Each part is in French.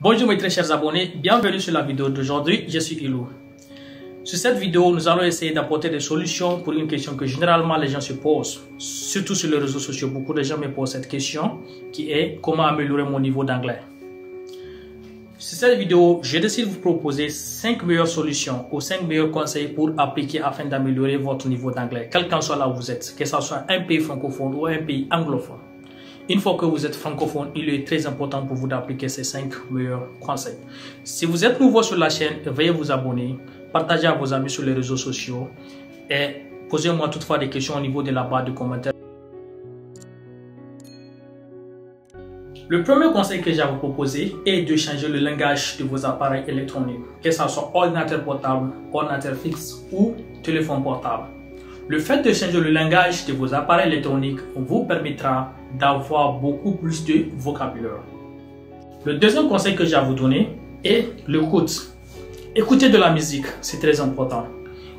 Bonjour mes très chers abonnés, bienvenue sur la vidéo d'aujourd'hui, je suis Ilou. Sur cette vidéo, nous allons essayer d'apporter des solutions pour une question que généralement les gens se posent, surtout sur les réseaux sociaux. Beaucoup de gens me posent cette question qui est comment améliorer mon niveau d'anglais. Sur cette vidéo, je décide de vous proposer 5 meilleures solutions ou 5 meilleurs conseils pour appliquer afin d'améliorer votre niveau d'anglais, quel qu'en soit là où vous êtes, que ce soit un pays francophone ou un pays anglophone. Une fois que vous êtes francophone, il est très important pour vous d'appliquer ces 5 meilleurs conseils. Si vous êtes nouveau sur la chaîne, veuillez vous abonner, partagez à vos amis sur les réseaux sociaux et posez-moi toutefois des questions au niveau de la barre de commentaires. Le premier conseil que j'ai à vous proposer est de changer le langage de vos appareils électroniques, que ce soit ordinateur portable, ordinateur fixe ou téléphone portable. Le fait de changer le langage de vos appareils électroniques vous permettra d'avoir beaucoup plus de vocabulaire. Le deuxième conseil que j'ai à vous donner est l'écoute. Écouter de la musique, c'est très important.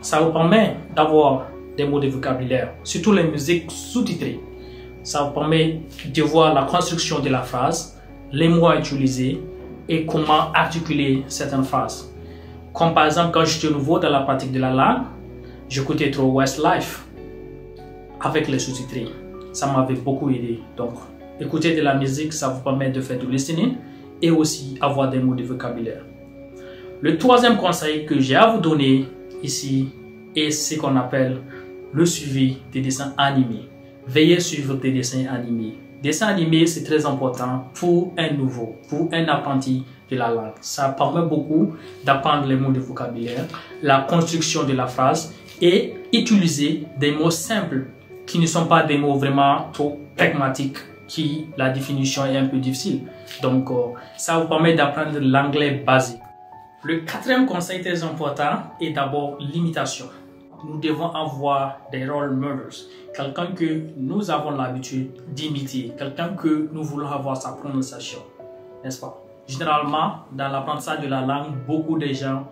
Ça vous permet d'avoir des mots de vocabulaire, surtout les musiques sous-titrées. Ça vous permet de voir la construction de la phrase, les mots à utiliser et comment articuler certaines phrases. Comme par exemple, quand j'étais nouveau dans la pratique de la langue, j'écoutais trop Westlife avec les sous-titrés. Ça m'avait beaucoup aidé. Donc, écouter de la musique, ça vous permet de faire du listening et aussi avoir des mots de vocabulaire. Le troisième conseil que j'ai à vous donner ici est ce qu'on appelle le suivi des dessins animés. Veuillez suivre des dessins animés. Dessins animés, c'est très important pour un nouveau, pour un apprenti de la langue. Ça permet beaucoup d'apprendre les mots de vocabulaire, la construction de la phrase et utiliser des mots simples qui ne sont pas des mots vraiment trop pragmatiques, qui la définition est un peu difficile. Donc, ça vous permet d'apprendre l'anglais basique. Le quatrième conseil très important est d'abord l'imitation. Nous devons avoir des role models, quelqu'un que nous avons l'habitude d'imiter, quelqu'un que nous voulons avoir sa prononciation, n'est-ce pas? Généralement, dans l'apprentissage de la langue, beaucoup de gens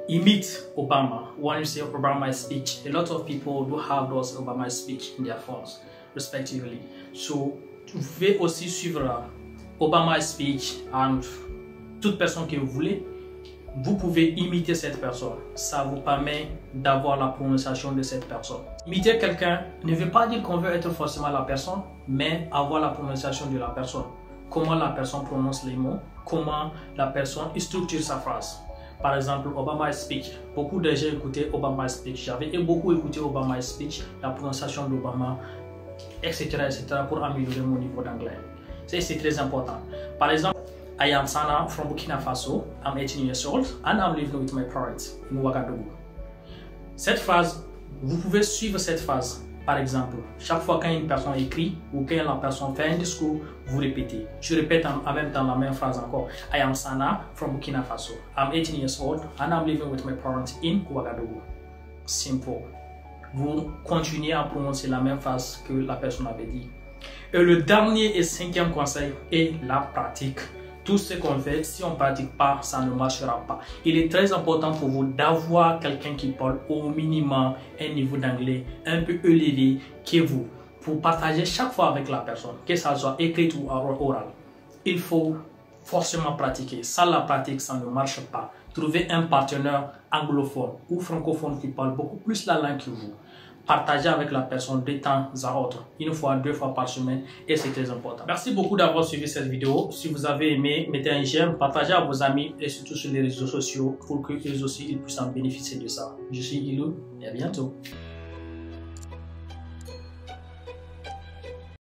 imitent Obama. When you say Obama speech, a lot of people do have those Obama speech in their phones, respectively. So, vous pouvez aussi suivre Obama speech and toute personne que vous voulez. Vous pouvez imiter cette personne. Ça vous permet d'avoir la prononciation de cette personne. Imiter quelqu'un ne veut pas dire qu'on veut être forcément la personne, mais avoir la prononciation de la personne. Comment la personne prononce les mots, comment la personne structure sa phrase. Par exemple, Obama speech. Beaucoup de gens écoutaient Obama speech. J'avais beaucoup écouté Obama speech, la prononciation d'Obama, etc., etc. pour améliorer mon niveau d'anglais. C'est très important. Par exemple, I am Sana from Burkina Faso. I'm 18 years old and I'm living with my parents in Ouagadougou. Cette phrase, vous pouvez suivre cette phrase. Par exemple, chaque fois qu'une personne écrit ou quand la personne fait un discours, vous répétez. Je répète en même temps la même phrase encore. I am Sana from Burkina Faso. I'm 18 years old and I'm living with my parents in Ouagadougou. Simple. Vous continuez à prononcer la même phrase que la personne avait dit. Et le dernier et cinquième conseil est la pratique. Tout ce qu'on fait, si on ne pratique pas, ça ne marchera pas. Il est très important pour vous d'avoir quelqu'un qui parle au minimum un niveau d'anglais un peu élevé que vous, pour partager chaque fois avec la personne, que ça soit écrit ou oral. Il faut forcément pratiquer. Sans la pratique, ça ne marche pas. Trouvez un partenaire anglophone ou francophone qui parle beaucoup plus la langue que vous. Partagez avec la personne de temps à autre, une fois, 2 fois par semaine, et c'est très important. Merci beaucoup d'avoir suivi cette vidéo. Si vous avez aimé, mettez un j'aime, partagez à vos amis et surtout sur les réseaux sociaux pour qu'ils aussi puissent en bénéficier de ça. Je suis Ilou et à bientôt.